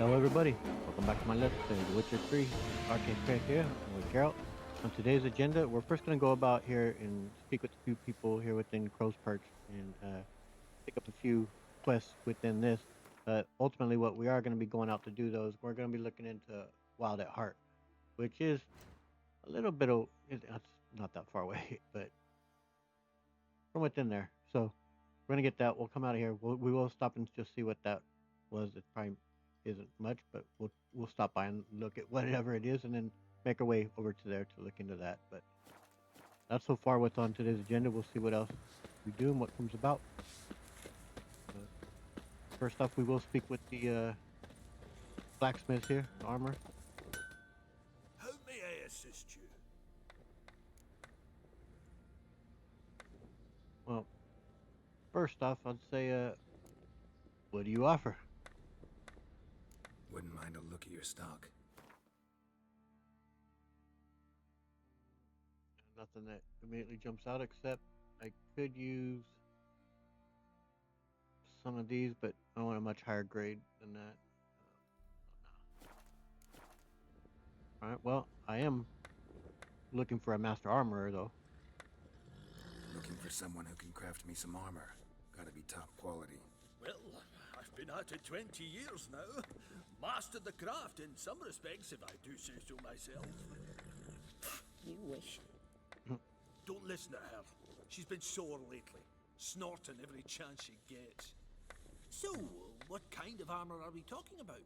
Hello everybody, welcome back to my Let's Play The Witcher 3. Arcade Craig here, I'm with Geralt. On today's agenda, we're first going to go about here and speak with a few people here within Crow's Perch and pick up a few quests within this. Ultimately what we are going to be going out to do though is we're going to be looking into Wild at Heart, which is a little bit of, it's not that far away, but from within there. So we're going to get that, we'll come out of here, we will stop and just see what that was. It probably isn't much, but we'll stop by and look at whatever it is and then make our way over to there to look into that. But that's so far what's on today's agenda. We'll see what else we do and what comes about. uh, First off, we will speak with the blacksmith here, the armor. How may I assist you? Well, first off, I'd say what do you offer? Wouldn't mind a look at your stock. Nothing that immediately jumps out, except I could use some of these, but I want a much higher grade than that. Alright, well, I am looking for a master armorer, though. Looking for someone who can craft me some armor. Gotta be top quality. Well, I've been at it 20 years now. Mastered the craft in some respects, if I do say so myself. You wish. Don't listen to her. She's been sore lately, snorting every chance she gets. So, what kind of armor are we talking about?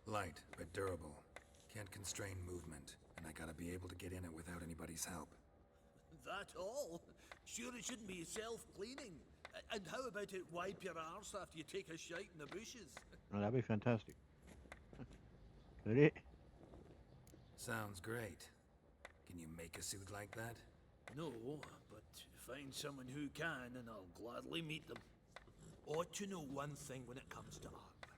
Light, but durable. Can't constrain movement, and I gotta be able to get in it without anybody's help. That all? Sure it shouldn't be self-cleaning. And how about it wipe your arse after you take a shite in the bushes? Oh, that'd be fantastic. Could it? Sounds great. Can you make a suit like that? No, but find someone who can and I'll gladly meet them. Ought to know one thing when it comes to armor.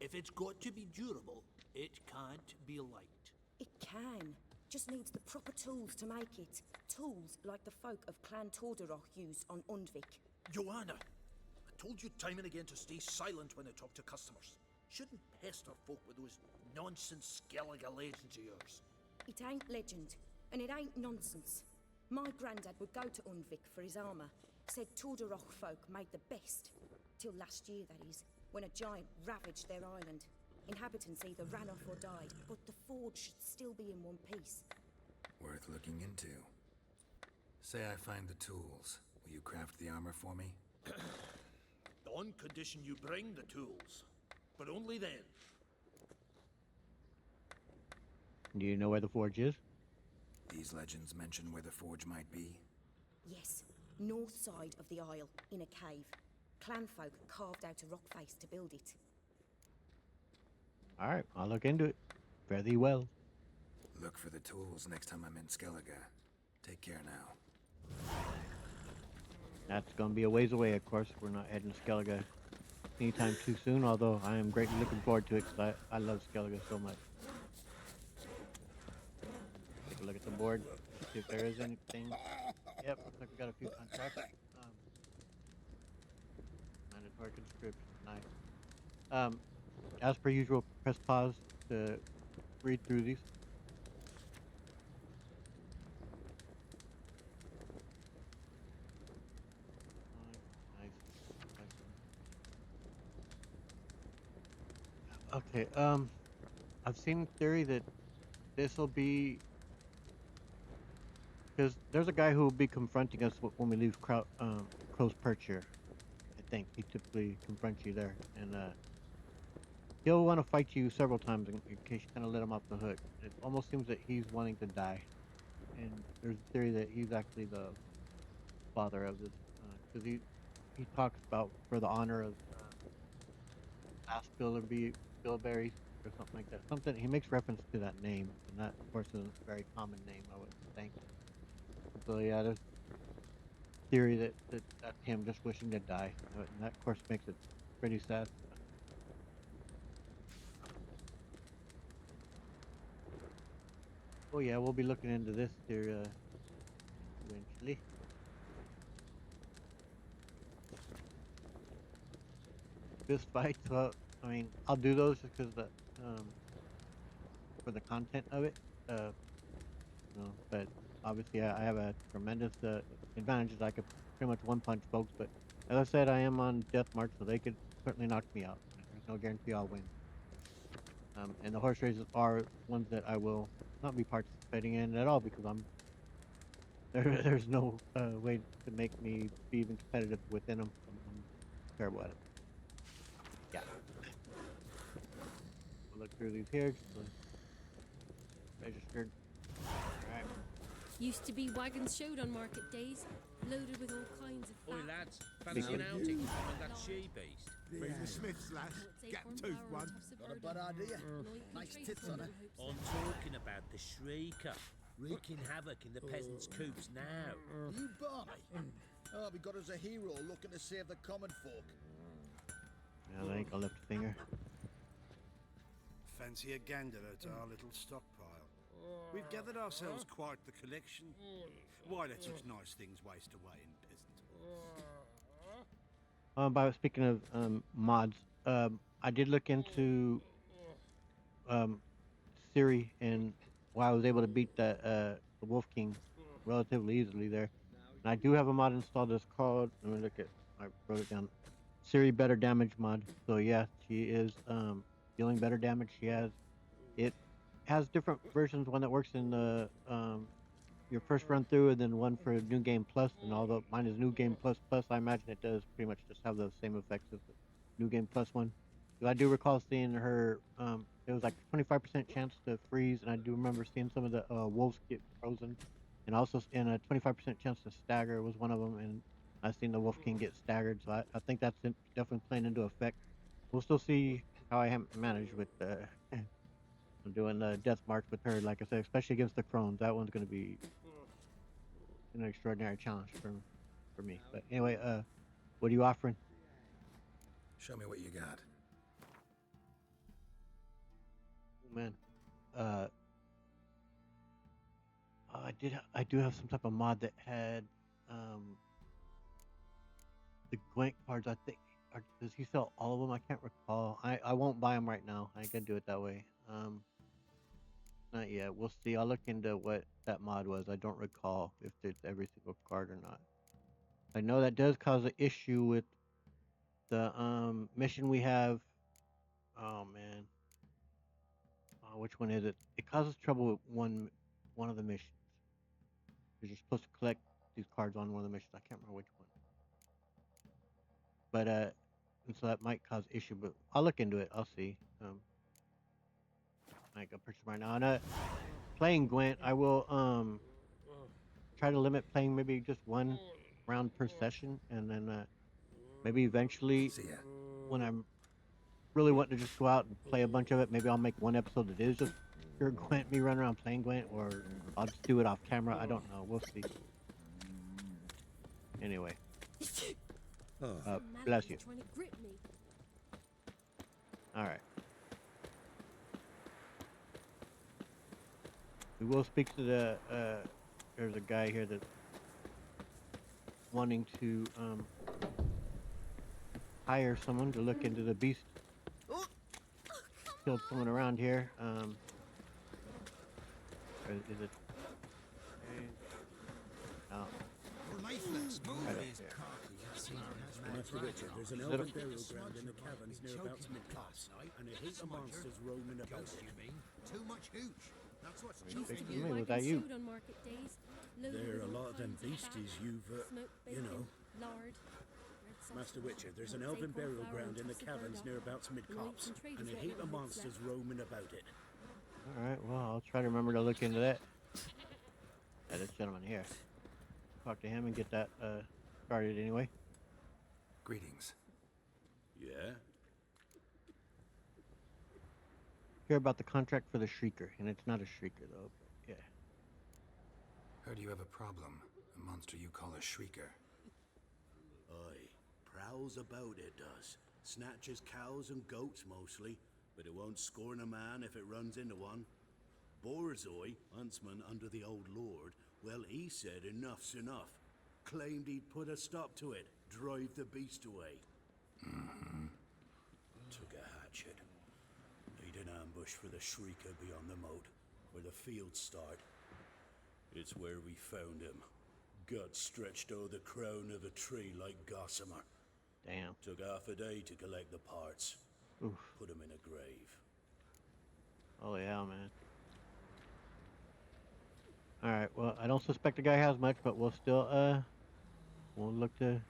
If it's got to be durable, it can't be light. It can. Just needs the proper tools to make it. Tools like the folk of Clan Tordaroch use on Undvik. Joanna, I told you time and again to stay silent when I talk to customers. Shouldn't pester folk with those nonsense Skellige legends of yours. It ain't legend, and it ain't nonsense. My granddad would go to Undvik for his armor. Said Tordaroch folk made the best. Till last year, that is, when a giant ravaged their island. Inhabitants either ran off or died, but the forge should still be in one piece. Worth looking into. Say I find the tools. Will you craft the armor for me? On condition you bring the tools. But only then. Do you know where the forge is? These legends mention where the forge might be. Yes, north side of the isle, in a cave. Clanfolk carved out a rock face to build it. Alright, I'll look into it. Fare thee well. Look for the tools next time I'm in Skellige. Take care now. That's gonna be a ways away, of course. We're not heading to Skellige anytime too soon, although I am greatly looking forward to it because I love Skellige so much. Take a look at the board, see if there is anything. Yep, looks like we got a few contracts. Mandatory conscription, nice. As per usual, press pause to read through these. Nice, nice. Okay, I've seen theory that this will be because there's a guy who will be confronting us when we leave Crow's Perch here. I think he typically confronts you there, and he'll want to fight you several times in case you kind of let him off the hook. It almost seems that he's wanting to die, and there's a theory that he's actually the father of this, because he talks about for the honor of last Bilberry or something like that. Something he makes reference to that name, and that of course is a very common name, I would think. So yeah, there's theory that's him just wishing to die, and that of course makes it pretty sad. Oh yeah, we'll be looking into this theory eventually. Fist fights, well, I mean, I'll do those just because for the content of it. But obviously I have a tremendous advantage. I could pretty much one punch folks. But as I said, I am on death march, so they could certainly knock me out. There's no guarantee I'll win. And the horse races are ones that I will not be participating in at all because there's no way to make me be even competitive within them. I'm terrible at it. Yeah. We'll look through these here. Just registered. Alright. Used to be wagons showed on market days, loaded with all kinds of Oi fat. lads, fancy an outing on that she-beast? Bring the Smiths, lads. Get tooth one. Got a bad idea. Nice tits on her. I'm talking about the Shrieker, wreaking havoc in the peasants' coops now. You Barney? Oh, we got us a hero looking to save the common folk. Yeah, I think I'll lift a finger. Fancy a gander at our little stockpile. We've gathered ourselves quite the collection. Why let such nice things waste away in peasant? By speaking of mods, I did look into Siri, and I was able to beat the Wolf King relatively easily there. And I do have a mod installed that's called, let me look at, I wrote it down, Siri Better Damage mod. So yeah, she is dealing better damage. It has different versions, one that works in the your first run through, and then one for New Game Plus. And although mine is New Game Plus Plus, I imagine it does pretty much just have the same effects as the New Game Plus one. So I do recall seeing her, it was like 25% chance to freeze, and I do remember seeing some of the wolves get frozen, and also in a 25% chance to stagger was one of them, and I've seen the Wolf King get staggered, so I think that's definitely playing into effect. We'll still see how I manage with doing the death march with her, like I said, especially against the crones. That one's going to be an extraordinary challenge for me. But anyway, what are you offering? Show me what you got. Oh, man, I do have some type of mod that had the Gwent cards. I think, does he sell all of them? I can't recall. I won't buy them right now. I ain't gonna do it that way. Not yet. We'll see. I'll look into what that mod was. I don't recall if it's every single card or not. I know that does cause an issue with the mission we have. Oh man. Which one is it? It causes trouble with one of the missions. Because you're supposed to collect these cards on one of the missions. I can't remember which one. But and so that might cause issue. But I'll look into it. I'll see. I got purchase right now. And playing Gwent, I will try to limit playing maybe just one round per session, and then maybe eventually See ya. when I'm really wanting to just go out and play a bunch of it, maybe I'll make one episode that is just pure Gwent, me running around playing Gwent, or I'll just do it off camera. I don't know. We'll see. Anyway. Bless you. Trying to grip me. All right. We will speak to the, there's a guy here that's wanting to, hire someone to look into the beast. Killed someone around here, or is it? Oh. Right up there. Master Richard, there's an elven burial ground in the caverns near about mid-class, and a heap of monsters roaming about it. Too much hooch. That's what's Used to Fixing be me, was wagons that you? showed on market days, loaded There with are a all lot of them kinds fat. beasties you've, Smoked you bacon, know. lard, red sauce, Master Richard, there's an nuts, elven acorn burial flour, ground in the toasted caverns burdock, near about mid-cops, and traders and a let heap little of bits monsters left. roaming about it. All right. Well, I'll try to remember to look into that. Yeah, this gentleman here. Talk to him and get that started anyway. Greetings. Yeah? Hear about the contract for the Shrieker, and it's not a Shrieker though. But yeah. Heard you have a problem. A monster you call a Shrieker. Aye, prowls about it does. Snatches cows and goats mostly, but it won't scorn a man if it runs into one. Borzoi, huntsman under the old lord, well, he said enough's enough. Claimed he'd put a stop to it, drive the beast away. Took a hatchet. Need an bush for the Shrieker beyond the moat, where the fields start. It's where we found him. Guts stretched o'er the crown of a tree like gossamer. Damn. Took half a day to collect the parts. Oof. Put him in a grave. Holy hell, man. Alright, well, I don't suspect the guy has much, but we'll still, we'll look to,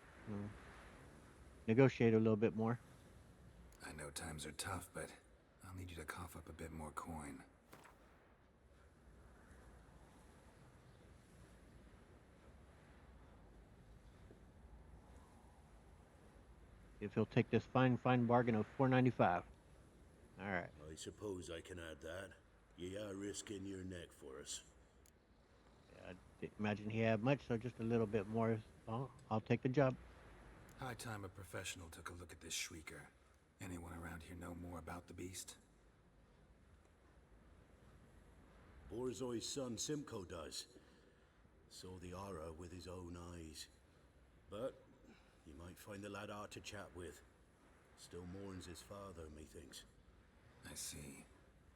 negotiate a little bit more. I know times are tough, but I'll need you to cough up a bit more coin. If he'll take this fine bargain of $4.95. Alright. I suppose I can add that. You are risking your neck for us. I didn't imagine he had much, so just a little bit more. Well, I'll take the job. High time a professional took a look at this Shrieker. Anyone around here know more about the beast? Borzoi's son Simcoe does. Saw the aura with his own eyes. But you might find the lad hard to chat with. Still mourns his father, methinks. I see.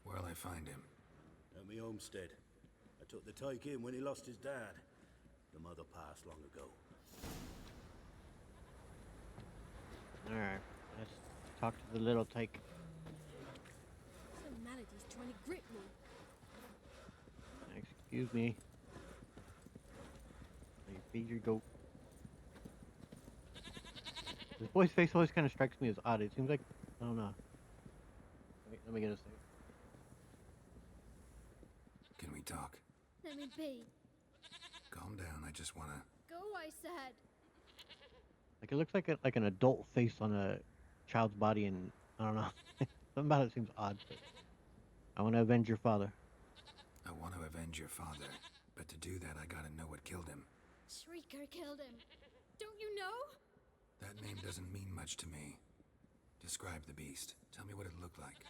Where'll I find him? At me homestead. I took the tyke in when he lost his dad. The mother passed long ago. Alright, let's talk to the little tyke. Some melody's trying to grip me. Excuse me. Let me feed your goat. This boy's face always kind of strikes me as odd. It seems like, I don't know. Let me get a second. Can we talk? Let me be. Calm down, I just wanna... Go, I said. Like, it looks like an adult face on a child's body, and I don't know. Something about it seems odd. But I want to avenge your father. I want to avenge your father, but to do that I gotta know what killed him. Shrieker killed him. Don't you know? That name doesn't mean much to me. Describe the beast. Tell me what it looked like.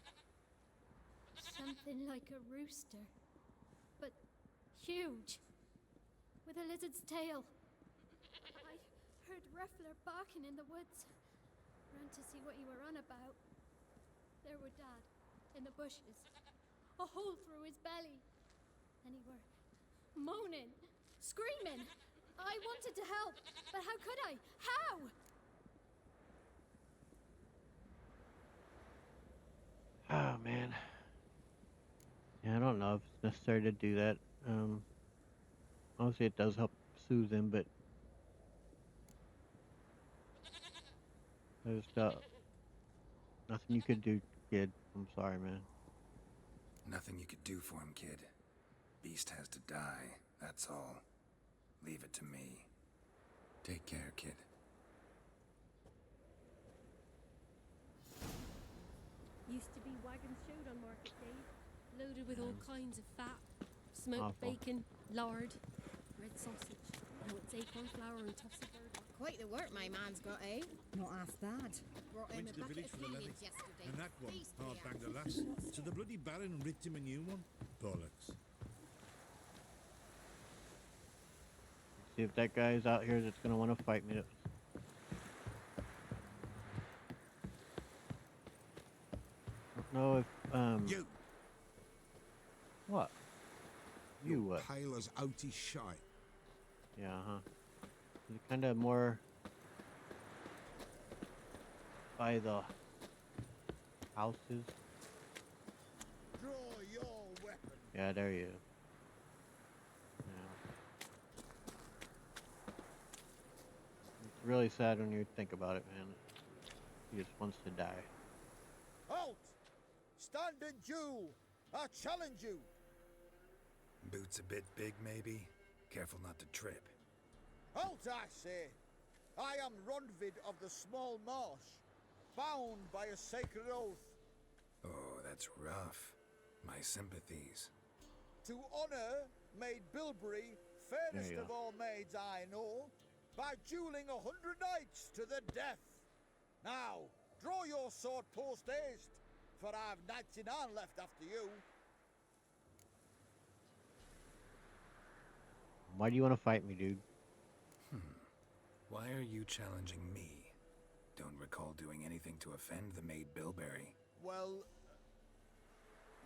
Something like a rooster. But huge. With a lizard's tail. I heard Ruffler barking in the woods. Ran to see what you were on about. There were Dad, in the bushes. A hole through his belly. And he were moaning, screaming. I wanted to help, but how could I? How? Oh, man. Yeah, I don't know if it's necessary to do that. Honestly, it does help soothe him, but there's nothing you could do, kid. I'm sorry, man. Nothing you could do for him, kid. Beast has to die, that's all. Leave it to me. Take care, kid. Used to be wagons showed on market days, loaded with all kinds of fat, smoked Awful. bacon, lard, red sausage. Now it's acorn flour and tufts of bird. Quite the work my man's got, eh? Not ask that. Brought in Went a to the bucket village of for the levy. Fenians yesterday. And that one, Feast hard me banged out. a lass. So the bloody Baron ripped him a new one. Bollocks. See if that guy's out here that's gonna want to fight me. Don't know if You! What? You what? Pale as outy shite. Yeah, huh. He's kind of more by the houses. Draw your weapon. Yeah, there you. Yeah. It's really sad when you think about it, man. He just wants to die. Halt! Stand in duel! I challenge you! Boots a bit big, maybe? Careful not to trip. Halt, I say! I am Ronvid of the Small Marsh, bound by a sacred oath. Oh, that's rough. My sympathies. To honor Maid Bilberry, fairest There you of go. all maids I know, by dueling 100 knights to the death. Now, draw your sword post haste, for I've 99 left after you. Why do you want to fight me, dude? Why are you challenging me? Don't recall doing anything to offend the maid Bilberry. Well,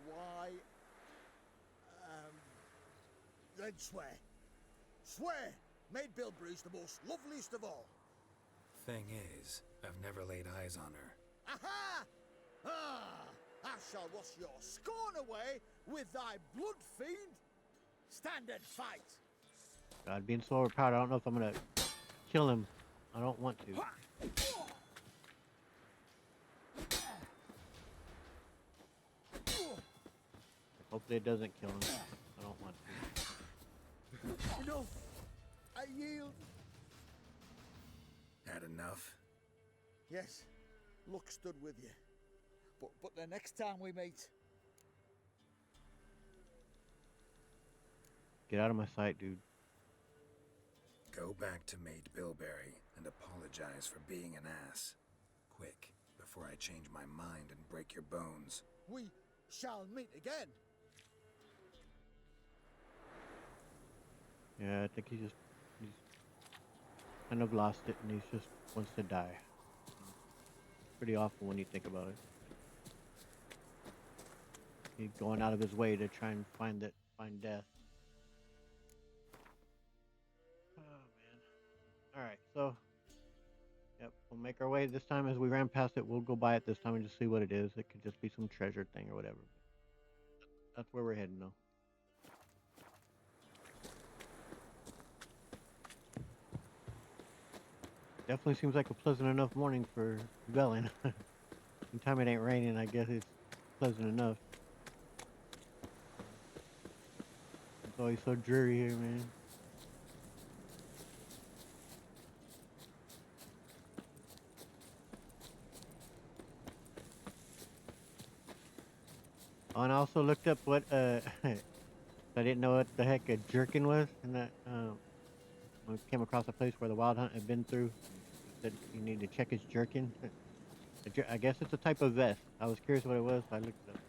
why... Then swear. Swear! Maid Bilberry's the most loveliest of all. Thing is, I've never laid eyes on her. Aha! Ah! I shall wash your scorn away with thy blood fiend. Stand and fight. God, being so overpowered, I don't know if I'm gonna kill him. I don't want to. Hopefully it doesn't kill him. I don't want to. Enough. I yield. Had enough? Yes, luck stood with you. But the next time we meet, Get out of my sight, dude. Go back to Maid Bilberry and apologize for being an ass. Quick, before I change my mind and break your bones. we shall meet again. Yeah, I think he's kind of lost it and he's just wants to die. Pretty awful when you think about it. He's going out of his way to try and find death. Oh man. Alright, so yep, we'll make our way this time. As we ran past it, we'll go by it this time and just see what it is. It could just be some treasure thing or whatever. That's where we're heading though. Definitely seems like a pleasant enough morning for Velen. Anytime it ain't raining, I guess it's pleasant enough. It's always so dreary here, man. Oh, and I also looked up what I didn't know what the heck a jerkin was, and that I came across a place where the Wild Hunt had been through. Said you need to check his jerkin. I guess it's a type of vest. I was curious what it was, so I looked it up.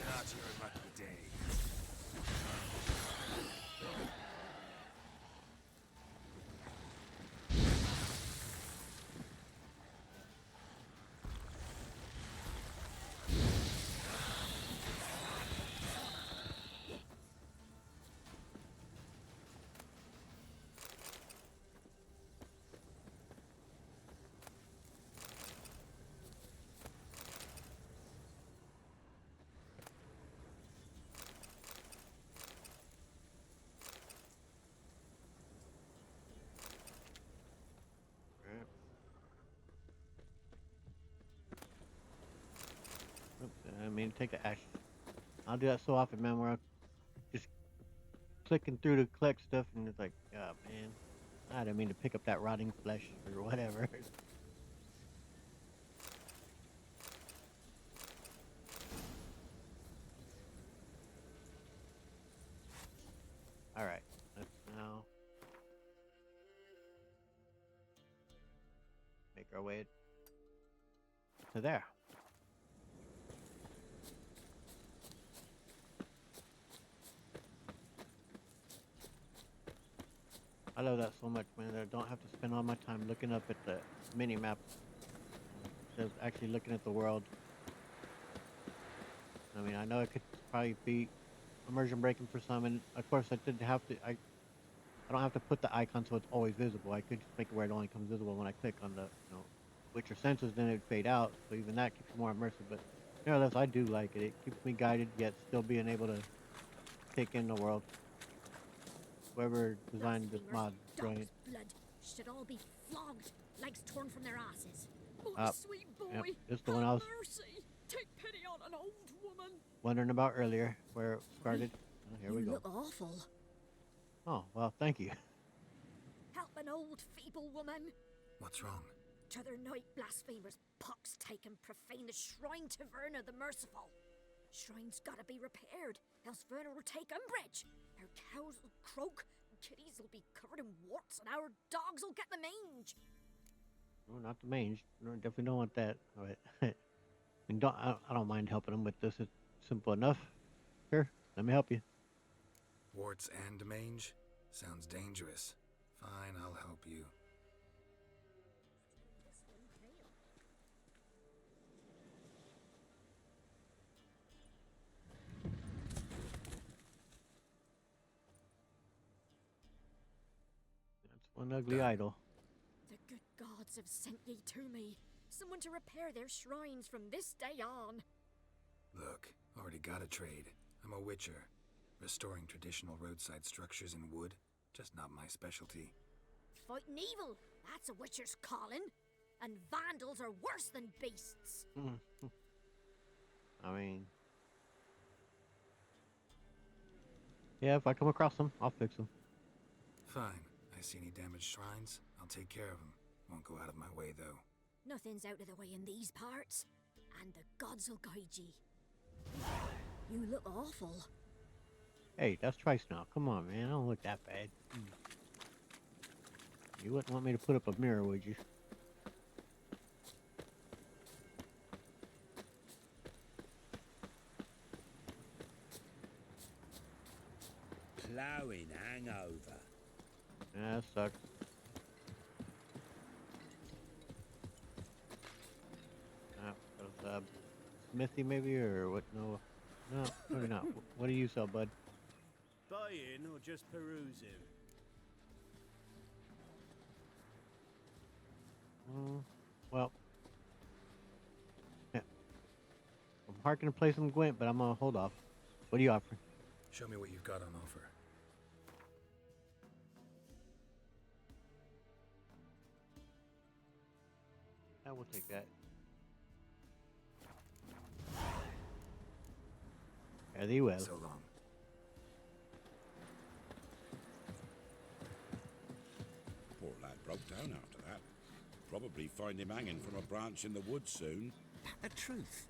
Not your lucky day. Oops, I mean take the ashes. I'll do that so often, man, where I'm just clicking through to collect stuff and it's like, oh man, I didn't mean to pick up that rotting flesh or whatever. Alright, let's now make our way to there. I love that so much, man, that I don't have to spend all my time looking up at the mini-map. Just actually looking at the world. I mean, I know it could probably be immersion breaking for some, and of course I didn't have to, I don't have to put the icon so it's always visible. I could just make it where it only comes visible when I click on the, Witcher Senses, then it'd fade out, so even that keeps it more immersive, but nevertheless, I do like it. It keeps me guided, yet still being able to take in the world. Whoever designed this mod, brilliant. Blood should all be flogged, legs torn from their asses. Oh, sweet boy, yep, this is the one I was mercy. Take pity on an old woman. Wondering about earlier, where it started. Oh, here we go. You look awful. Oh, well, thank you. Help an old feeble woman. What's wrong? T'other night blasphemers pox take and profane the shrine to Verna the Merciful. Shrine's gotta be repaired, else Verna will take umbrage. Our cows will croak, kitties will be covered in warts, and our dogs will get the mange. No, not the mange. No, definitely don't want that. But I mean, I don't mind helping them with this. It's simple enough. Here, let me help you. Warts and mange? Sounds dangerous. Fine, I'll help you. One ugly idol. The good gods have sent ye to me. Someone to repair their shrines from this day on. Look, already got a trade. I'm a witcher. Restoring traditional roadside structures in wood, just not my specialty. Fighting evil, that's a witcher's calling. And vandals are worse than beasts. I mean, yeah, if I come across them, I'll fix them. Fine. I see any damaged shrines, I'll take care of them. Won't go out of my way, though. Nothing's out of the way in these parts. And the gods will guide ye. You look awful. Hey, that's twice now. Come on, man. I don't look that bad. You wouldn't want me to put up a mirror, would you? Plowing hangover. Yeah, that sucks. Smithy maybe, or what? No, maybe not. What do you sell, bud? Buying or just perusing? Well, yeah. I'm harking to play some Gwent, but I'm gonna hold off. What are you offering? Show me what you've got on offer. I will take that. Fare thee well. So long. Poor lad broke down after that. Probably find him hanging from a branch in the woods soon. The truth.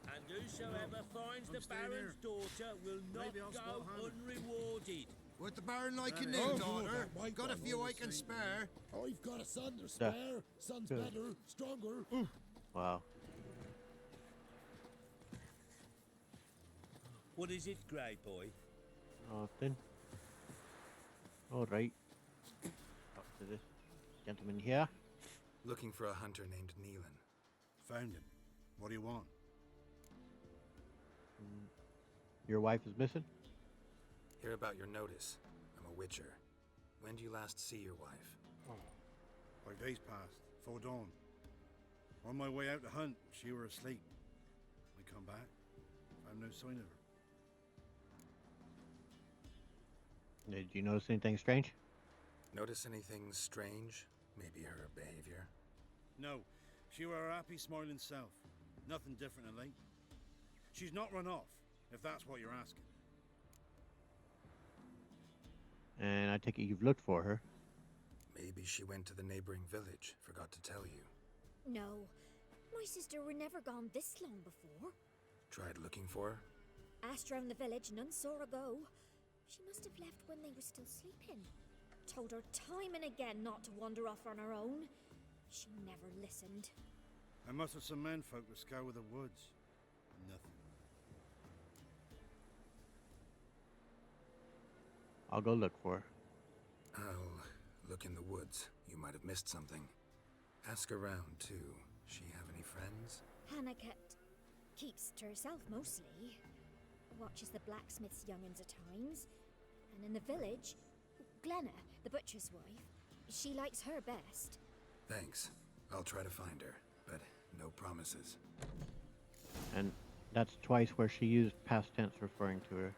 And whosoever finds the Baron's daughter will not go unrewarded. What the Baron like your new daughter? Got a few I can spare. I've got a son to spare. Son's better, stronger. Wow. What is it, Grey Boy? Nothing. All right. Talk to this gentleman here. Looking for a hunter named Neelan. Found him. What do you want? Your wife is missing? Hear about your notice. I'm a witcher. When do you last see your wife? 5 days passed, 'fore dawn. On my way out to hunt, she were asleep. I come back, found no sign of her. Did you notice anything strange? Notice anything strange? Maybe her behavior? No, she were her happy, smiling self. Nothing different than late. She's not run off, if that's what you're asking. And I take it you've looked for her. Maybe she went to the neighboring village. Forgot to tell you. No, my sister were never gone this long before. Tried looking for her? Asked round the village, none saw her go. She must have left when they were still sleeping. Told her time and again not to wander off on her own. She never listened. I must have some menfolk to scour the woods. Nothing. I'll go look for her. I'll look in the woods. You might have missed something. Ask around, too. She have any friends? Hannah keeps to herself mostly. Watches the blacksmith's young'uns at times. And in the village, Glenna, the butcher's wife, she likes her best. Thanks. I'll try to find her, but no promises. And that's twice where she used past tense referring to her.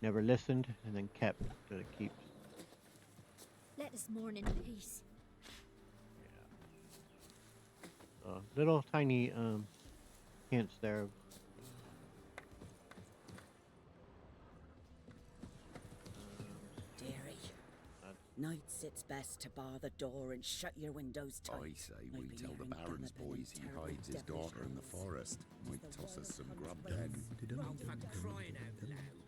Never listened, and then kept to the keeps. Let us mourn in peace. Little tiny hints there. Dearie, nights it's best to bar the door and shut your windows tight. I say we tell the Baron's boys he hides his daughter in the forest. Might toss us some grub then. Oh, for crying out loud.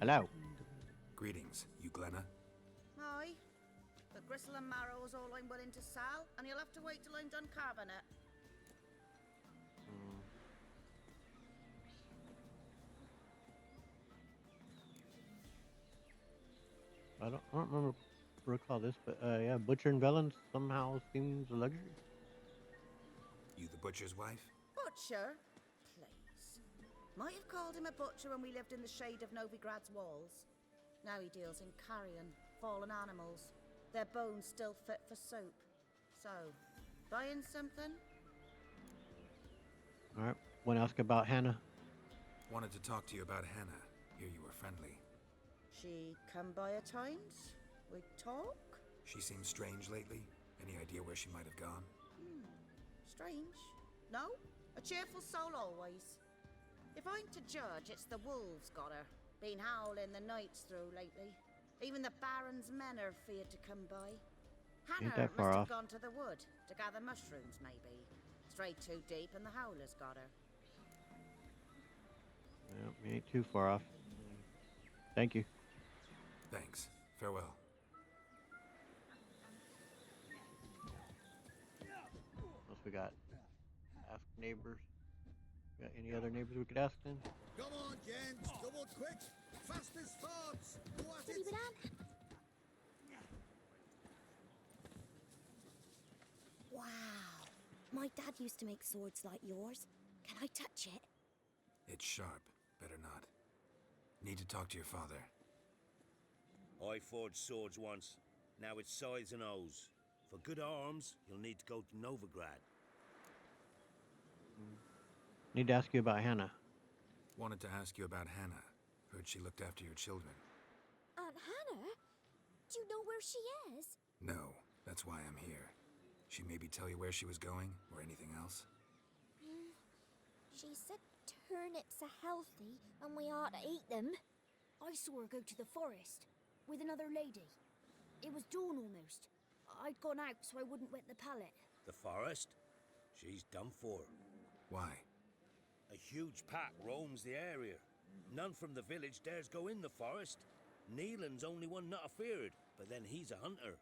Hello. Greetings. You Glenna? Aye. The gristle and marrow's all I'm willing to sell, and you'll have to wait till I'm done carving it. I don't recall this, but yeah, butcher and vellum somehow seems a luxury. You the butcher's wife? Butcher? Please. Might have called him a butcher when we lived in the shade of Novigrad's walls. Now he deals in carrion, fallen animals. Their bones still fit for soup. So, buying something? Alright, want to ask about Hannah? Wanted to talk to you about Hannah. Hear you were friendly. She come by at times? We talk? She seems strange lately. Any idea where she might have gone? Strange. No? A cheerful soul always. If I'm to judge, it's the wolves got her. Been howling the nights through lately. Even the Baron's men are feared to come by. Hannah that must far have off. gone to the wood to gather mushrooms, maybe. Strayed too deep and the howlers got her. Yeah, we ain't too far off. Thank you. Thanks. Farewell. What else we got? Ask neighbors. Got any other neighbors we could ask then? Come on, gents, double quick, fast as farts. Go at it. Wow. My dad used to make swords like yours. Can I touch it? It's sharp. Better not. Need to talk to your father. I forged swords once. Now it's scythes and hoes. For good arms, you'll need to go to Novigrad. Need to ask you about Hannah. Wanted to ask you about Hannah. Heard she looked after your children. Aunt Hannah? Do you know where she is? No, that's why I'm here. She maybe tell you where she was going, or anything else? She said turnips are healthy and we ought to eat them. I saw her go to the forest with another lady. It was dawn almost. I'd gone out so I wouldn't wet the pallet. The forest? She's done for. Why? A huge pack roams the area. None from the village dares go in the forest. Neelan's only one not afeared, but then he's a hunter.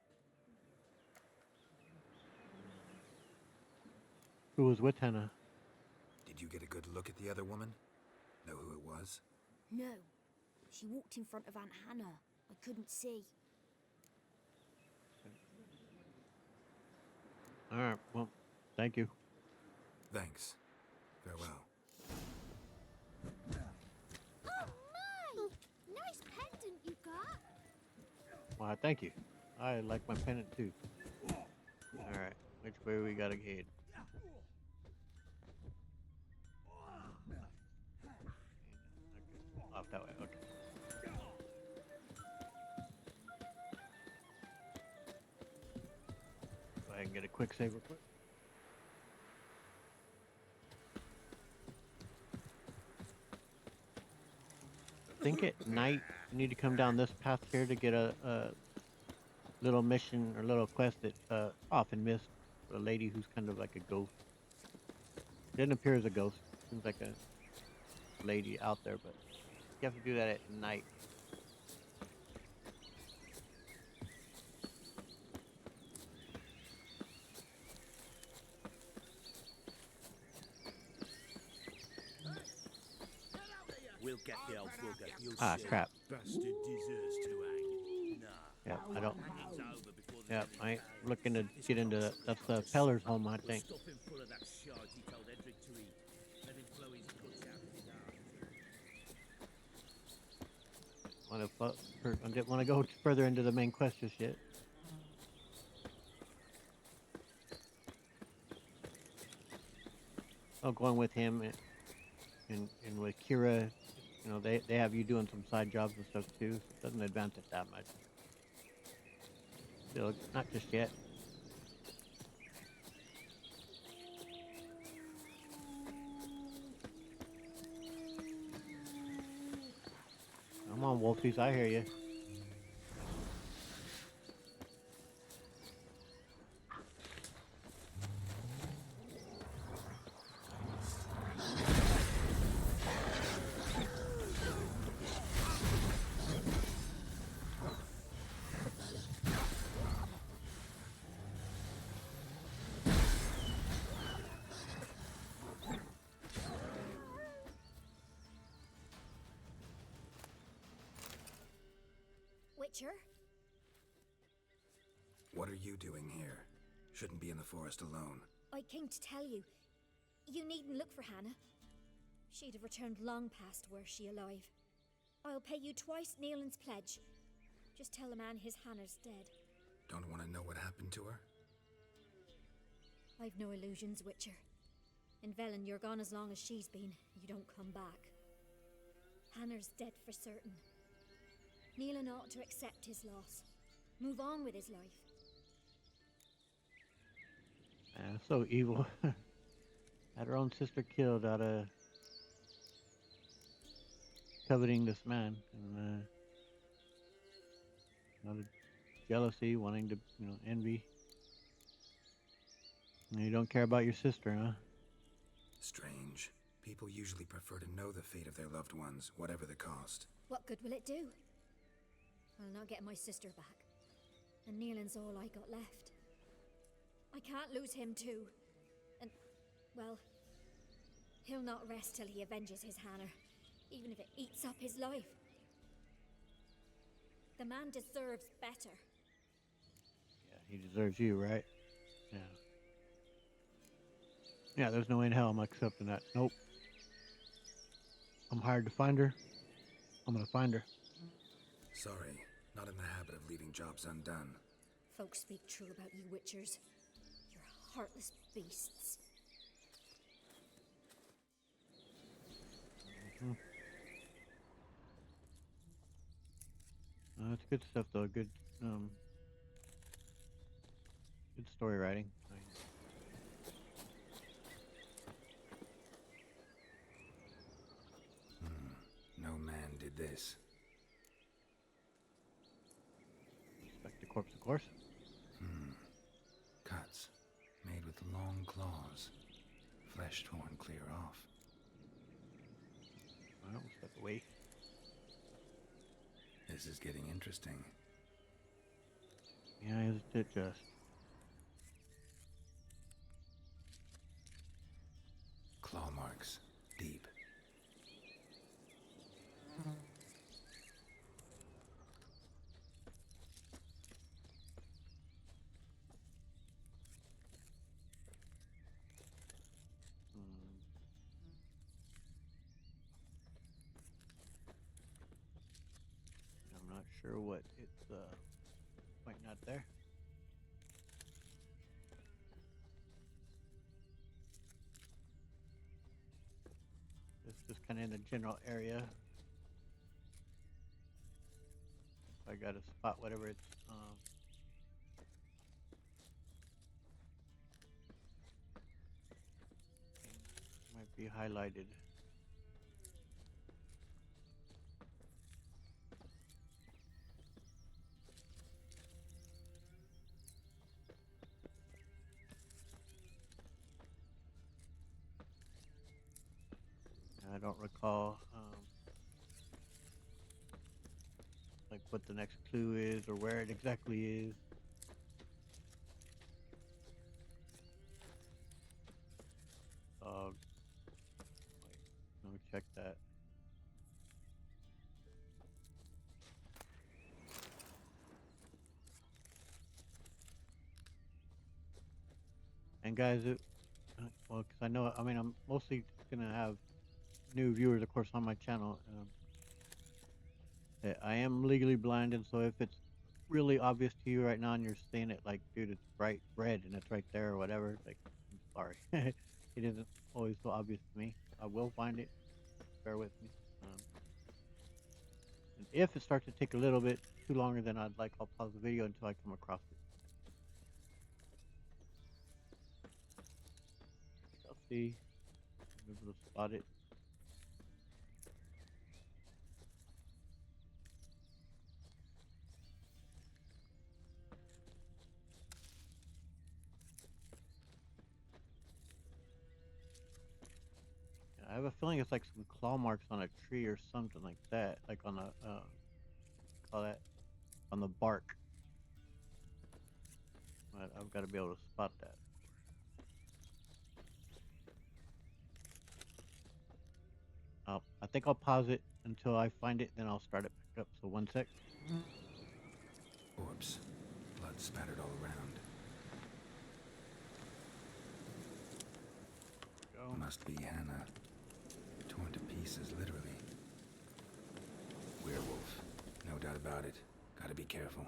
Who was with Hannah? Did you get a good look at the other woman? Know who it was? No. She walked in front of Aunt Hannah. I couldn't see. Alright, well, thank you. Thanks. Farewell. Oh my! Nice pendant you got. Why, thank you. I like my pennant too. Alright, which way we gotta head? Off that way, okay. So I can get a quick save real quick. I think at night you need to come down this path here to get a little mission or little quest that often missed. A lady who's kind of like a ghost. Didn't appear as a ghost. Seems like a lady out there, but you have to do that at night. We'll get the old bugger. You'll Ah, see. crap. Bastard deserves to hang. Nah. Yeah, I don't. It's over before the Yeah, village I ain't dies. looking to get into that. That's the Peller's home, I think. We'll stuff him full of that shite he told Edric to eat. Let him blow his guts out his arse. I didn't want to go further into the main quest just yet. Oh, going with him and with Kira, you know, they have you doing some side jobs and stuff too. So it doesn't advance it that much. Still, not just yet. Come on, Wolfies, I hear you. Witcher? What are you doing here? Shouldn't be in the forest alone. I came to tell you, You needn't look for Hannah. She'd have returned long past were she alive. I'll pay you twice Neelan's pledge. Just tell the man his Hannah's dead. Don't want to know what happened to her? I've no illusions, Witcher. In Velen, you're gone as long as she's been. You don't come back. Hannah's dead for certain. Neelan ought to accept his loss. Move on with his life. So evil. Had her own sister killed out of coveting this man, and out of jealousy, wanting to, envy. You don't care about your sister, huh? Strange. People usually prefer to know the fate of their loved ones, whatever the cost. What good will it do? I'll not get my sister back. And Neelan's all I got left. I can't lose him too. And, well, he'll not rest till he avenges his Hannah, even if it eats up his life. The man deserves better. Yeah, he deserves you, right? Yeah. Yeah, there's no way in hell I'm accepting that. Nope. I'm hired to find her. I'm gonna find her. Sorry, not in the habit of leaving jobs undone. Folks speak true about you Witchers. You're heartless beasts. That's good stuff, though. Good story writing. No man did this. Inspect the corpse, of course. Cuts, made with long claws. Flesh torn clear off. Well, step away. This is getting interesting. Yeah, isn't it just? Claw marks. Deep. I'm not sure what it's pointing out there. It's just kind of in the general area. I got to spot whatever it's might be highlighted. I don't recall like what the next clue is or where it exactly is. Dog. Wait, let me check that. And guys, well, because I know, I mean, I'm mostly gonna have new viewers, of course, on my channel. I am legally blind, and so if it's really obvious to you right now and you're seeing it like, dude, it's bright red and it's right there or whatever, like, I'm sorry. It isn't always so obvious to me. I will find it. Bear with me. And if it starts to take a little bit too longer than I'd like, I'll pause the video until I come across it. I'll see. I'm able to spot it. I have a feeling it's like some claw marks on a tree or something like that, like on a call that on the bark. But I've got to be able to spot that. I think I'll pause it until I find it, then I'll start it back up. So 1 sec. Corpse. Blood spattered all around. Go. go. Must be Hannah. Torn to pieces, literally. Werewolf. No doubt about it. Gotta be careful.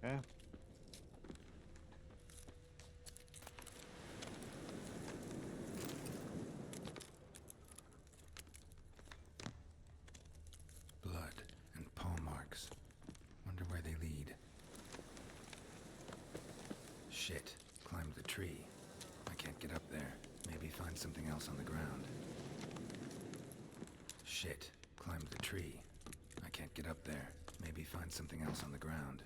Okay. Blood and paw marks. Wonder where they lead. Shit. Climbed the tree. I can't get up there. Maybe find something else on the ground. Shit. Climbed the tree. I can't get up there. Maybe find something else on the ground.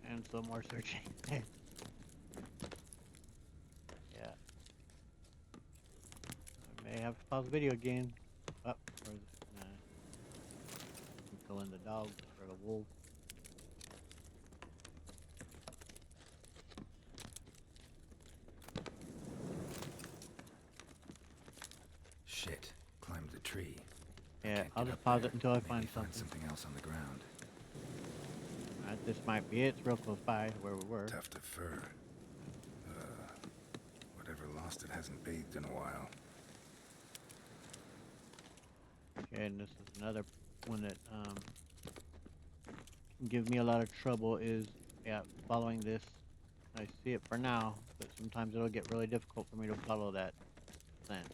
And some more searching. Yeah. I may have to pause the video again. Up. I'm killing the dog or the wolf. Shit. Climbed the tree. Yeah, I'll just pause it until I find something else on the ground. This might be it. It's real close by where we were. Tuft of fur. Whatever lost it hasn't bathed in a while. Okay, and this is another one that can give me a lot of trouble is, yeah, following this. I see it for now, but sometimes it'll get really difficult for me to follow that scent.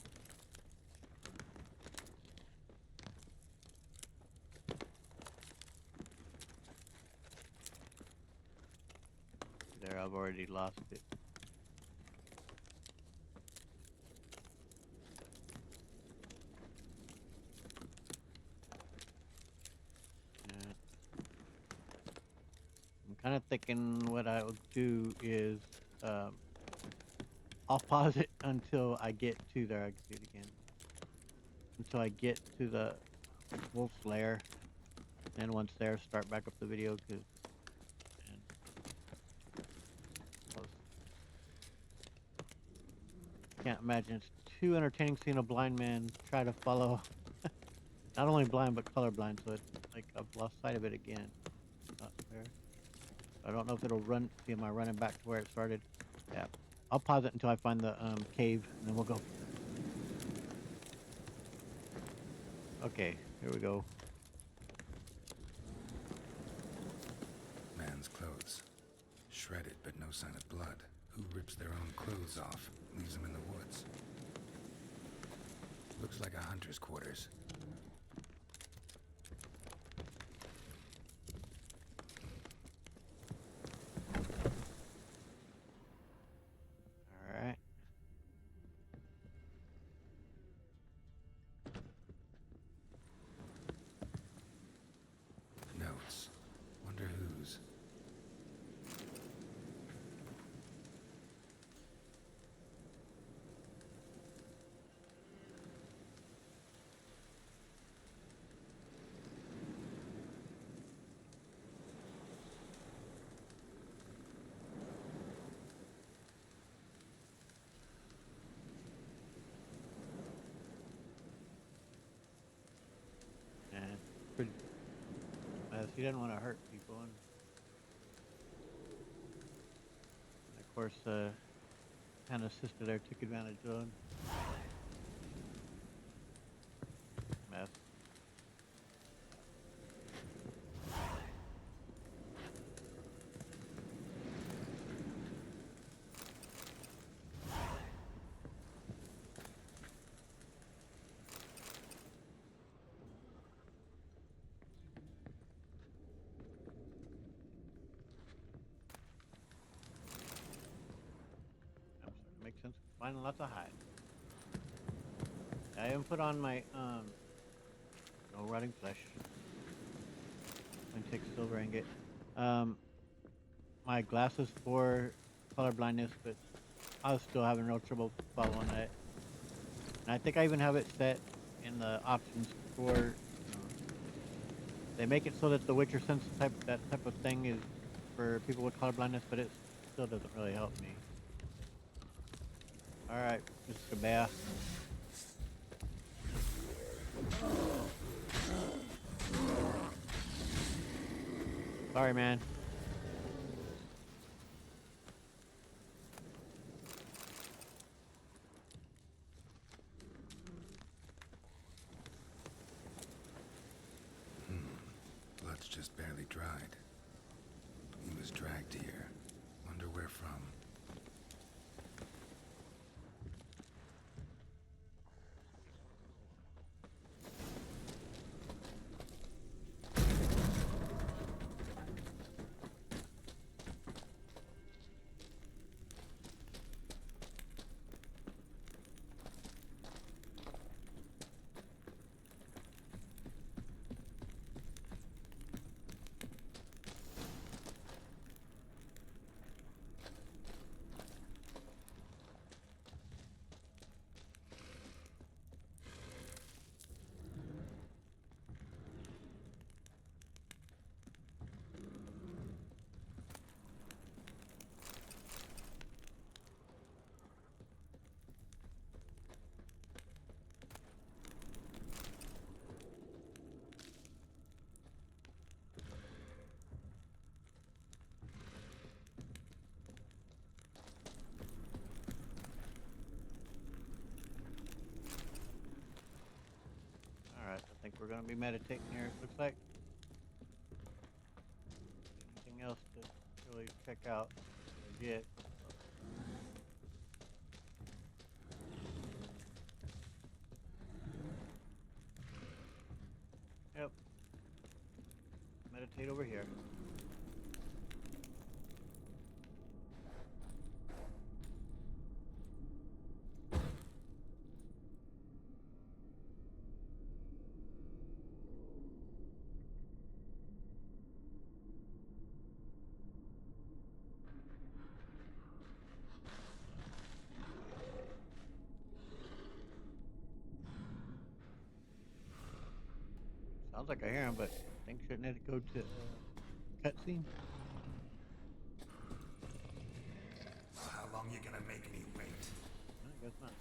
There, I've already lost it. I'm kind of thinking what I will do is I'll pause it until I get to there. I can see it again. Until I get to the wolf's lair. And once there, start back up the video because can't imagine it's too entertaining seeing a blind man try to follow. Not only blind but colorblind, so it's like I've lost sight of it again. Not fair. I don't know if it'll run. See, am I running back to where it started? Yeah. I'll pause it until I find the cave, and then we'll go. Okay, here we go. Man's clothes. Shredded, but no sign of blood. Who rips their own clothes off, leaves them in the woods? Looks like a hunter's quarters. Alright. Notes. Wonder whose. Pretty. He didn't want to hurt people, and of course, Hannah's sister there took advantage of him. Mess. Makes sense. Finding lots of hide. I haven't put on my no rotting flesh. And take silver ingot. My glasses for color blindness, but I was still having real trouble following that. And I think I even have it set in the options for. They make it so that the Witcher sense that type of thing is for people with color blindness, but it's still doesn't really help me. Alright, Mr. Bear. Sorry, man. Blood's just barely dried. He was dragged here. Wonder where from. Alright, I think we're gonna be meditating here, it looks like. Anything else to really check out or get? Yep. Meditate over here. Sounds like I hear him, but I think shouldn't it go to cutscene? How long you gonna make me wait? I guess not.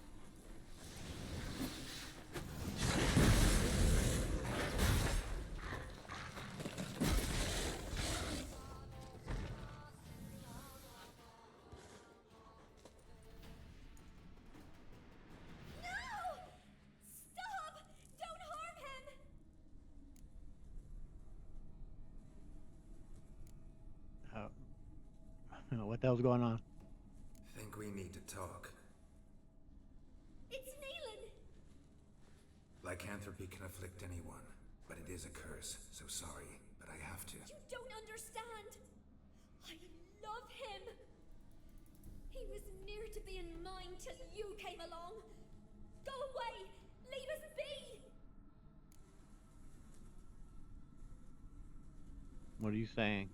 What the hell's going on? Think we need to talk. It's Neelan! Lycanthropy can afflict anyone, but it is a curse, so sorry, but I have to. You don't understand! I love him! He was near to being mine till you came along! Go away! Leave us be! What are you saying?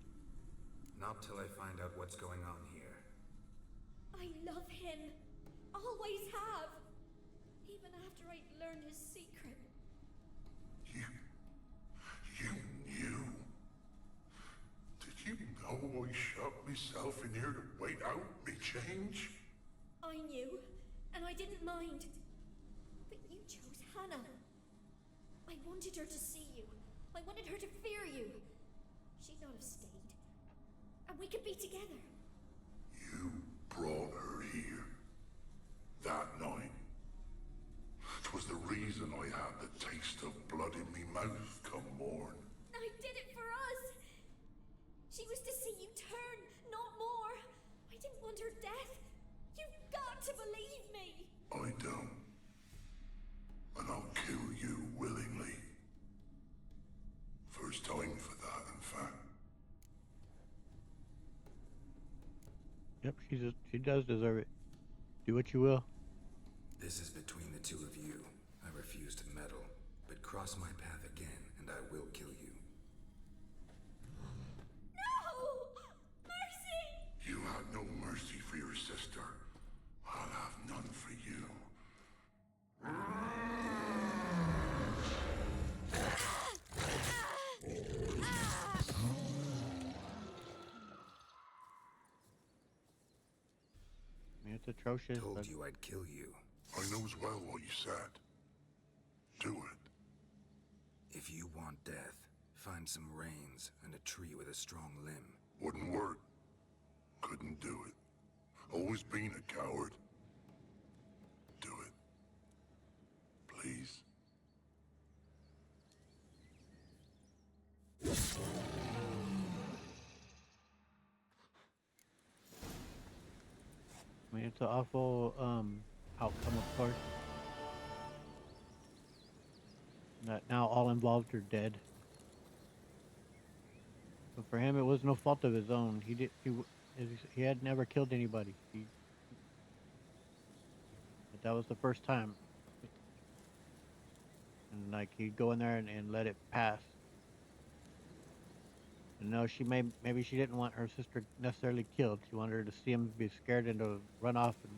Not till I find out what's going on here. I love him. Always have. Even after I'd learned his secret. You knew? Did you know I shut myself in here to wait out me change? I knew, and I didn't mind. But you chose Hannah. I wanted her to see you. I wanted her to fear you. She'd not have stayed. And we could be together. You brought her here. That night. 'Twas the reason I had the taste of blood in me mouth come morn. I did it for us. She was to see you turn, not more. I didn't want her death. You've got to believe me. I don't. And I'll kill you willingly. First time for that, in fact. Yep, she does deserve it. Do what you will. This is between the two of you. I refuse to meddle, but cross my path again, and I will kill you. No! Mercy! You had no mercy for your sister. I'll have none for you. It's atrocious. Told you I'd kill you. I knows well what you said. Do it. If you want death, find some reins and a tree with a strong limb. Wouldn't work. Couldn't do it. Always been a coward. Do it. Please. I mean, it's an awful outcome, of course. That now all involved are dead. But for him, it was no fault of his own. He had never killed anybody. But that was the first time. And like he'd go in there and let it pass. And no, maybe she didn't want her sister necessarily killed. She wanted her to see him be scared and to run off, and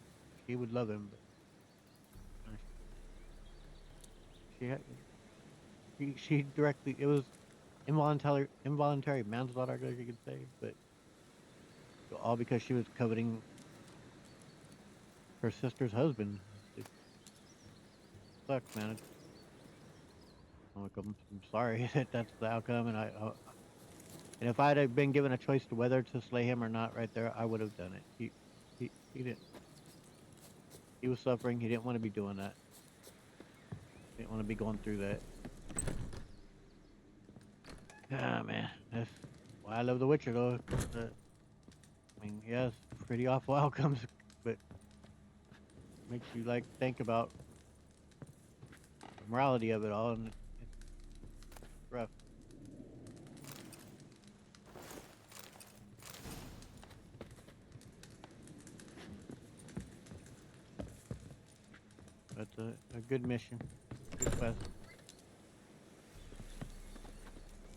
he would love him. But she directly, it was involuntary manslaughter, I guess you could say, but all because she was coveting her sister's husband. It sucks, man. I'm sorry that that's the outcome, and and if I'd have been given a choice to whether to slay him or not, right there, I would have done it. He didn't. He was suffering. He didn't want to be doing that. He didn't want to be going through that. Ah, man, that's why I love The Witcher, though. I mean, yes, pretty awful outcomes, but makes you like think about the morality of it all, and it's rough. That's a good mission, good quest.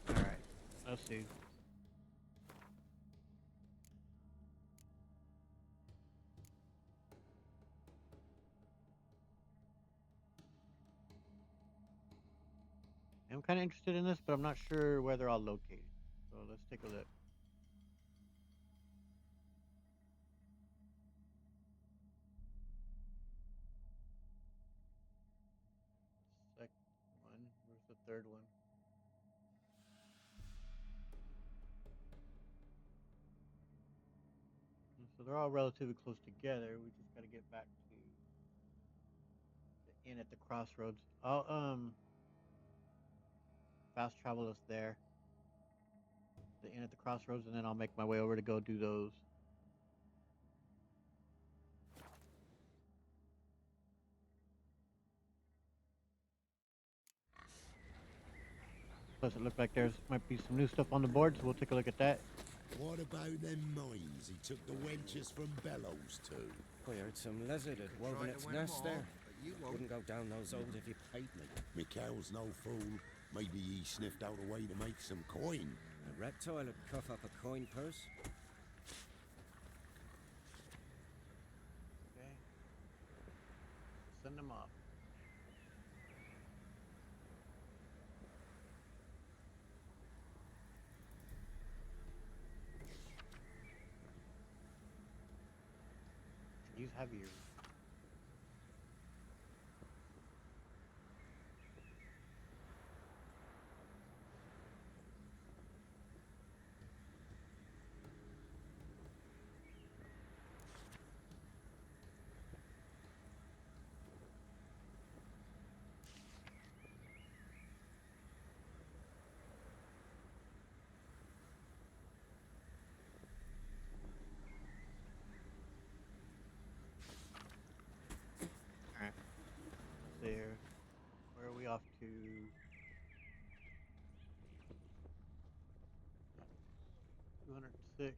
All right, let's see. I'm kind of interested in this, but I'm not sure whether I'll locate it. So let's take a look. Second one. Where's the third one? So they're all relatively close together. We just got to get back to the inn at the crossroads. I'll fast travel us there. The inn at the crossroads, and then I'll make my way over to go do those. Plus, it looks like there's might be some new stuff on the board, so we'll take a look at that. What about them mines he took the wenches from Bellows to? I heard some lizard had woven its nest there. Wouldn't go down those holes if you paid me. Me cow's no fool. Maybe he sniffed out a way to make some coin. A reptile would cough up a coin purse. Okay. Send them off. Use heavier. There. Where are we off to? 206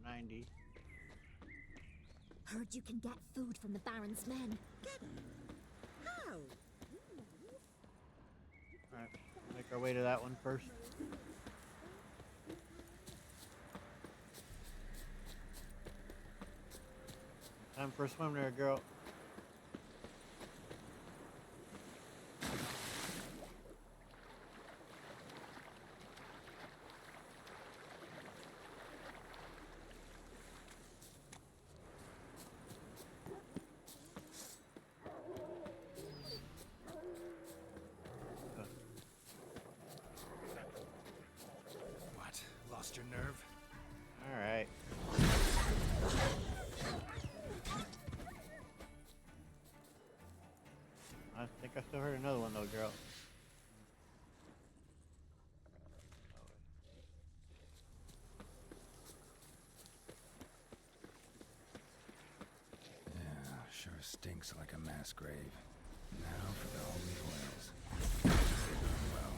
or 90. Heard you can get food from the Baron's men. Get it? How? Alright, make our way to that one first. Time for a swim there, girl. think I still heard another one though, girl. Yeah, sure stinks like a mass grave. Now for the holy oils. Well.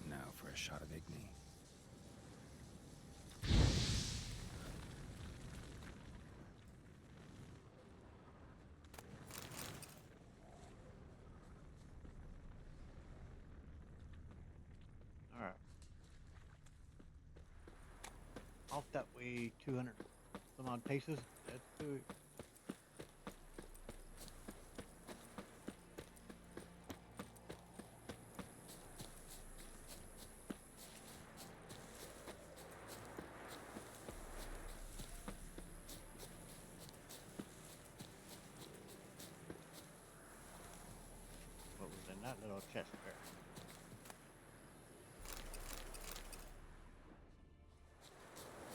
Now for a shot of Igni. Alright. Off that way 200 some odd paces. Let's do it. What was in that little chest there?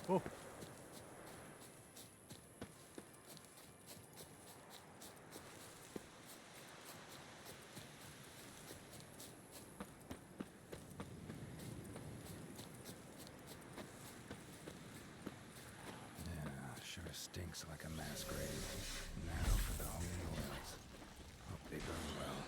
Oh. Yeah, sure stinks like a mass grave. Now for the holy oils. Hope they burn well.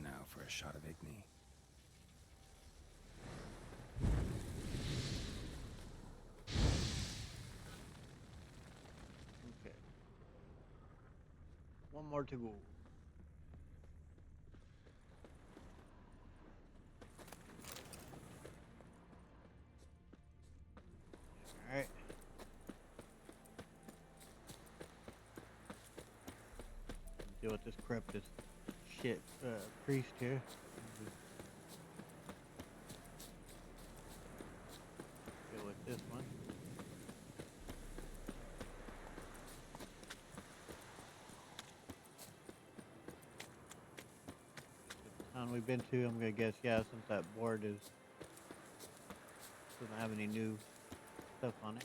Now for a shot of Igni. Okay. One more to go. Alright. Deal with this crap, this shit priest here. Deal with this one. The town we've been to, I'm gonna guess, yeah, since that board doesn't have any new stuff on it.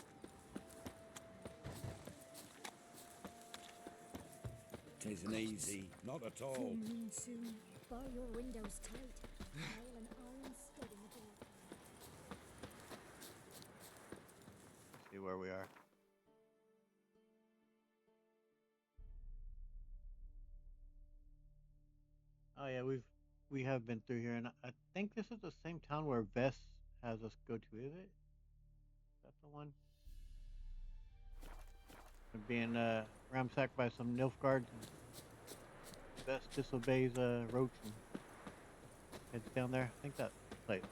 Tisn't easy, not at all. Full moon soon. Bar your windows tight. Nail an iron stud in the door. See where we are. Oh yeah, we have been through here, and I think this is the same town where Vess has us go to. Is it? Is that the one? We're being ramsacked by some Nilfgaards. Vess disobeys Roach and heads down there. I think that's the place.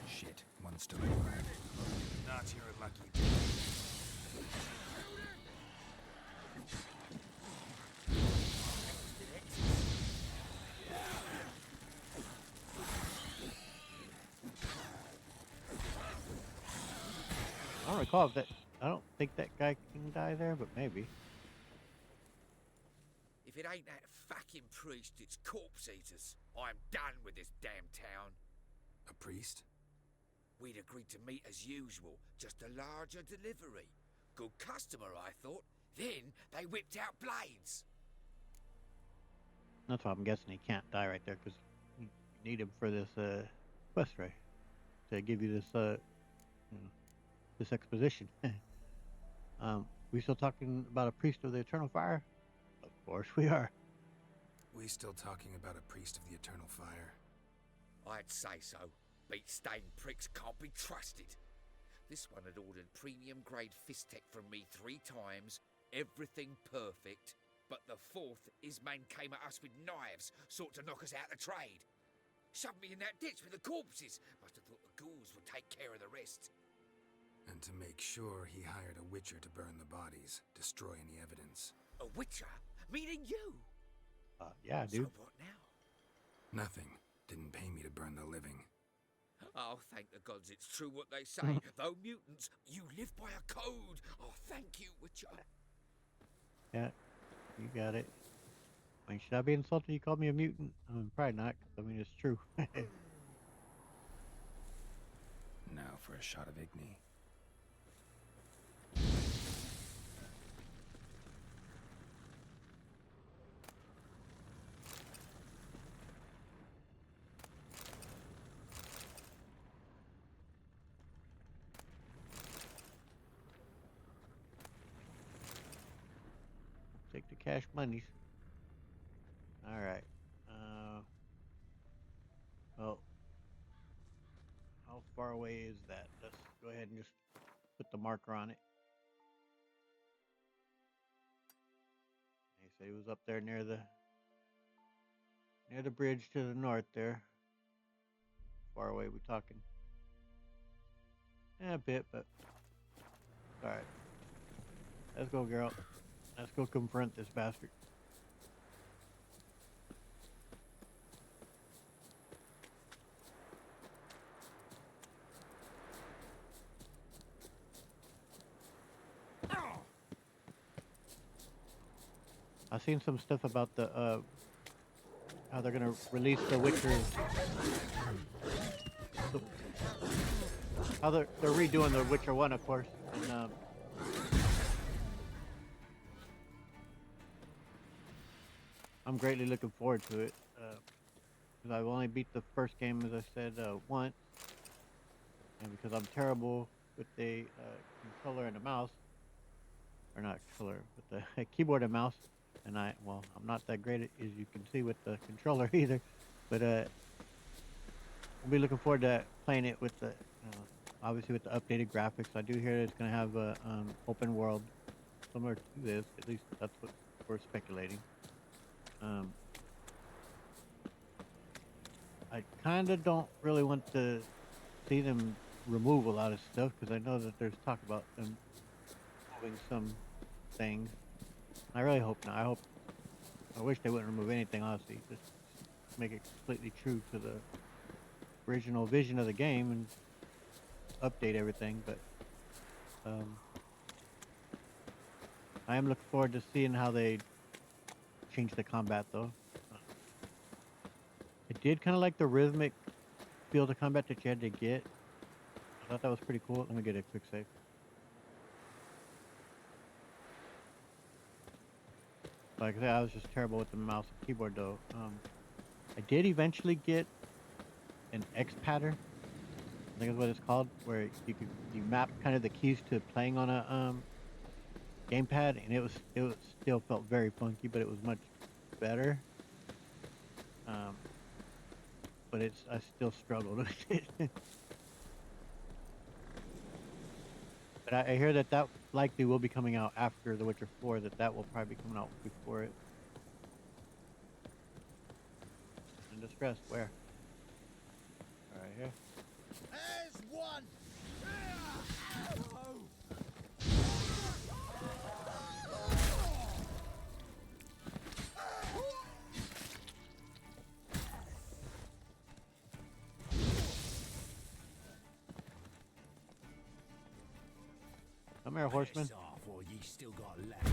Shit, one's still alive. Not your lucky. I don't recall if that. I don't think that guy can die there, but maybe. If it ain't that fucking priest, it's corpse eaters. I'm done with this damn town. A priest? We'd agreed to meet as usual, just a larger delivery. Good customer, I thought. Then they whipped out blades. That's why I'm guessing he can't die right there, because you need him for this quest, right? To give you this, you know, this exposition. We still talking about a priest of the eternal fire? Of course we are. We still talking about a priest of the eternal fire? I'd say so. Beat-stained pricks can't be trusted. This one had ordered premium-grade fist-tech from me 3 times, everything perfect, but the 4th, his men came at us with knives, sought to knock us out of trade. Shoved me in that ditch with the corpses. Must have thought the ghouls would take care of the rest. And to make sure, he hired a witcher to burn the bodies, destroy any evidence. A witcher? Meaning you? Yeah, dude. So what now? Nothing. Didn't pay me to burn the living. Oh, thank the gods it's true what they say. Though mutants, you live by a code. Oh, thank you, witcher. Yeah, you got it. I mean, should I be insulted you called me a mutant? Probably not, 'cause, I mean, it's true. Now for a shot of Igni. Take the cash monies. All right. Well, how far away is that? Let's go ahead and just put the marker on it. He said he was up there near the bridge to the north there. Far away we talking? Yeah, a bit, but all right. Let's go, girl. Let's go confront this bastard. I've seen some stuff about the how they're gonna release the Witcher. How they're redoing the Witcher 1, of course, and I'm greatly looking forward to it. Because I've only beat the first game, as I said, once, and because I'm terrible with the controller and a mouse, or not controller, with the keyboard and mouse. And I'm not that great as you can see with the controller either, but I'll be looking forward to playing it with the, obviously with the updated graphics. I do hear it's going to have a open world similar to this. At least that's what we're speculating. I kind of don't really want to see them remove a lot of stuff because I know that there's talk about them moving some things. I really hope not. I wish they wouldn't remove anything, honestly. Just make it completely true to the original vision of the game and update everything. But I am looking forward to seeing how they change the combat, though. I did kind of like the rhythmic feel to combat that you had to get. I thought that was pretty cool. Let me get a quick save. Like I said, I was just terrible with the mouse and keyboard, though. I did eventually get an X pattern. I think is what it's called, where you map kind of the keys to playing on a gamepad, and it still felt very funky, but it was much better. But I still struggled with it. But I hear that likely will be coming out after The Witcher 4, that will probably be coming out before it. In distress, where? Right here. There's one! Come here, horseman. Off, or ye still got left.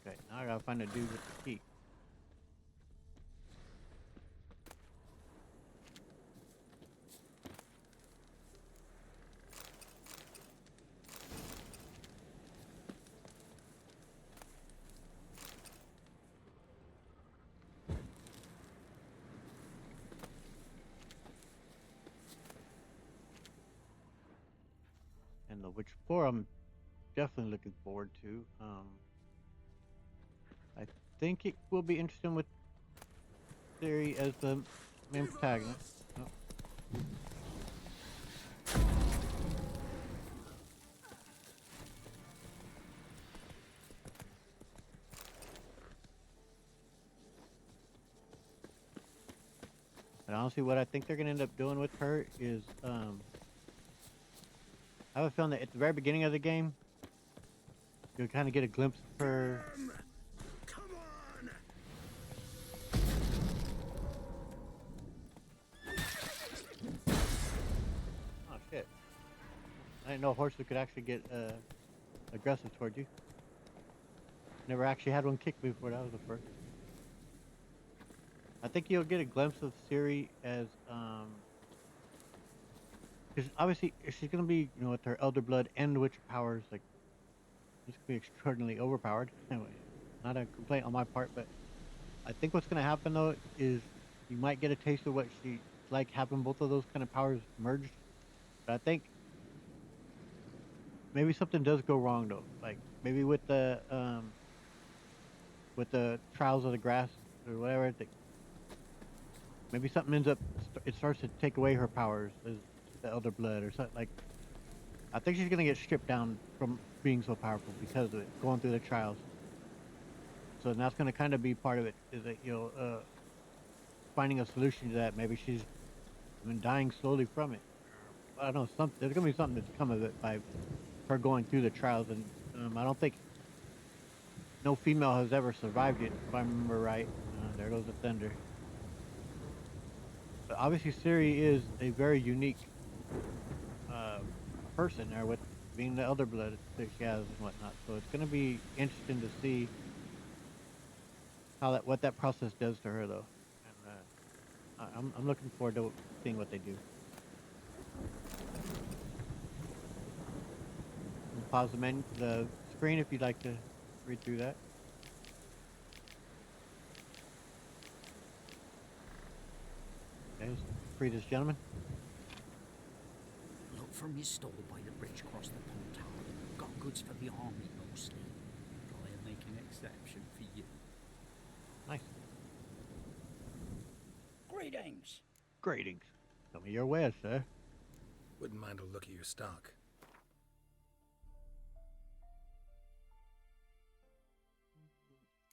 Okay, now I gotta find a dude with the key. which 4 I'm definitely looking forward to. I think it will be interesting with Ciri as the main protagonist. Oh. But honestly, what I think they're gonna end up doing with her is, I have a feeling that at the very beginning of the game, you'll kind of get a glimpse of her. Oh shit! I didn't know horses could actually get aggressive towards you. Never actually had one kick me before. That was the first. I think you'll get a glimpse of Ciri as, because obviously she's gonna be, you know, with her Elder Blood and Witcher powers, like, she's gonna be extraordinarily overpowered. Anyway, not a complaint on my part, but I think what's gonna happen though is you might get a taste of what she like having both of those kind of powers merged. But I think maybe something does go wrong though, like maybe with the Trials of the Grass or whatever. Maybe something ends up, it starts to take away her powers as the Elder Blood or something. Like, I think she's gonna get stripped down from being so powerful because of it, going through the trials. So that's gonna kind of be part of it, is that, you know, finding a solution to that. Maybe she's been dying slowly from it. I don't know, there's gonna be something that's come of it by her going through the trials, and I don't think no female has ever survived it, if I remember right. There goes the thunder. But obviously Ciri is a very unique person there, with being the Elder Blood that she has and whatnot. So it's going to be interesting to see how what that process does to her, though. And I'm looking forward to seeing what they do. Pause the screen if you'd like to read through that. Okay, let's free this gentleman. Look from your stall by the bridge across the pond tower. Got goods for the army mostly. Try and make an exception for you. Nice. Greetings. Greetings. Tell me your wares, sir. Wouldn't mind a look at your stock.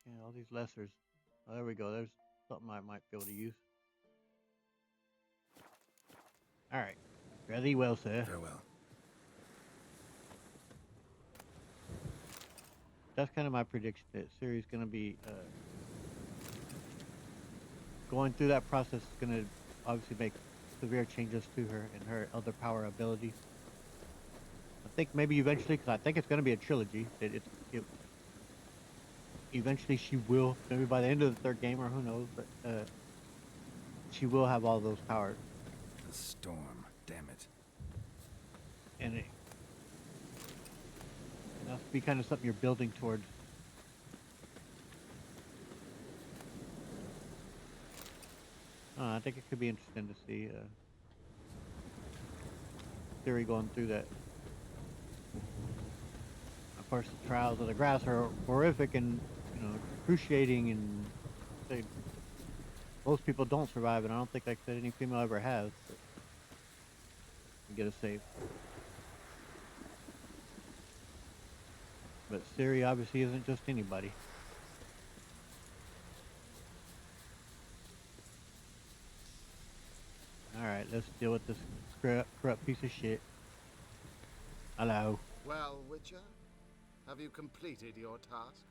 Yeah, all these lessers. Oh, there we go. There's something I might be able to use. All right. Fare thee well, sir. Farewell. That's kind of my prediction, that Ciri's going to be going through that process. Is going to obviously make severe changes to her and her Elder Power abilities. I think maybe eventually, because I think it's going to be a trilogy, that eventually she will, maybe by the end of the 3rd game, or who knows, but she will have all those powers. The storm, damn it. And that's be kind of something you're building towards. I think it could be interesting to see Ciri going through that. Of course, the Trials of the Grass are horrific and, you know, excruciating, and most people don't survive, and I don't think, like I said, any female ever has. Get a save. But Ciri obviously isn't just anybody. Alright, let's deal with this corrupt piece of shit. Hello. Well, Witcher, have you completed your task?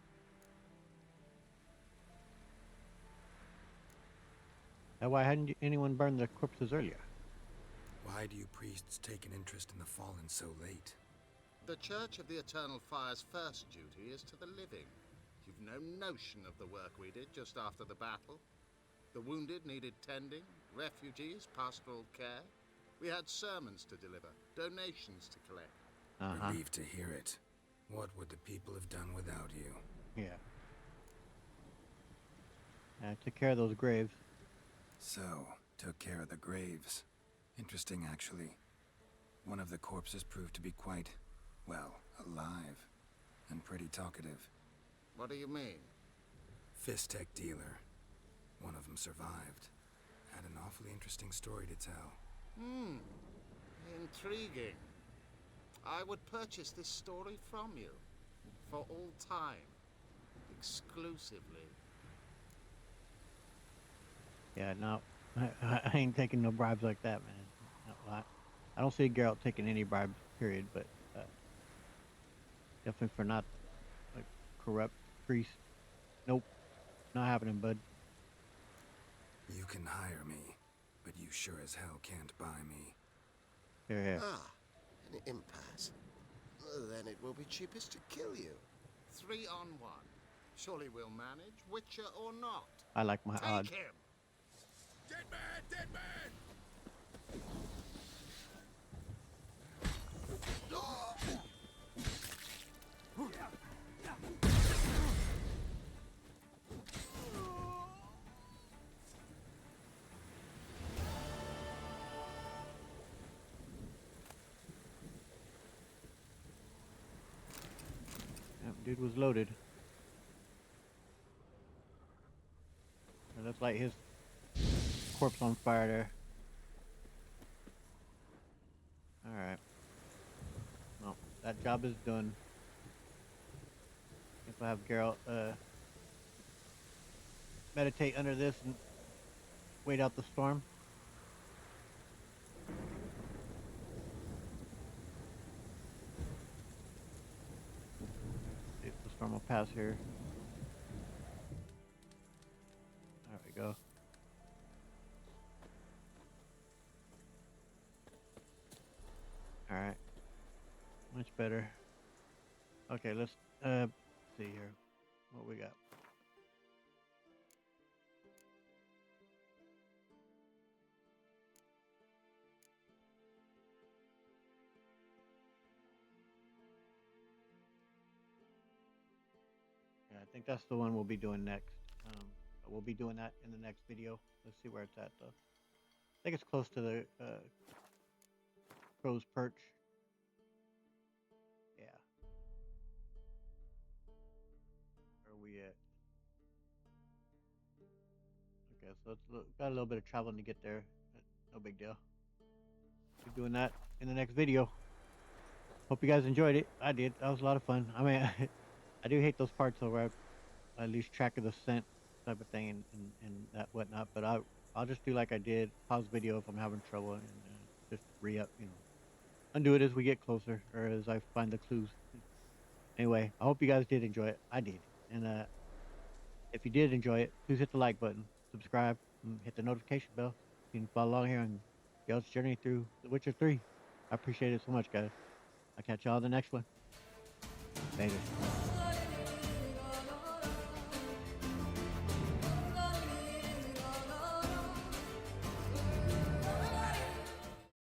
Now, why hadn't anyone burned their corpses earlier? Why do you priests take an interest in the fallen so late? The Church of the Eternal Fire's first duty is to the living. You've no notion of the work we did just after the battle. The wounded needed tending, refugees, pastoral care. We had sermons to deliver, donations to collect. Relieved to hear it. What would the people have done without you? Yeah. I took care of those graves. So, took care of the graves. Interesting, actually. One of the corpses proved to be quite Well, alive. And pretty talkative. What do you mean? Fistech dealer. One of them survived. Had an awfully interesting story to tell. Intriguing. I would purchase this story from you. For all time. Exclusively. Yeah, no, I ain't taking no bribes like that, man. No, I don't see Geralt taking any bribes, period. But definitely for not like corrupt priest. Nope, not happening, bud. You can hire me, but you sure as hell can't buy me. Here. Ah, an impasse. Then it will be cheapest to kill you. 3 on 1. Surely we'll manage, Witcher or not. I like my Take odds. him! Dead man! Dead man! Yep, dude was loaded. It looks like his corpse on fire there. Alright. Well, that job is done. If I have Geralt meditate under this and wait out the storm. See if the storm will pass here. There we go. Alright. Much better. Okay, let's see here. What we got. Yeah, I think that's the one we'll be doing next. We'll be doing that in the next video. Let's see where it's at though. I think it's close to the Crow's Perch. Yeah. Where are we at? Okay, so it's got a little bit of traveling to get there. But no big deal. Be doing that in the next video. Hope you guys enjoyed it. I did. That was a lot of fun. I mean, I do hate those parts where I lose track of the scent type of thing and that whatnot. But I'll just do like I did. Pause video if I'm having trouble and just re-up, you know. Undo it as we get closer or as I find the clues. Anyway, I hope you guys did enjoy it. I did. And if you did enjoy it, please hit the like button, subscribe, and hit the notification bell. You can follow along here on Geralt's journey through The Witcher 3. I appreciate it so much, guys. I'll catch y'all in the next one. Later.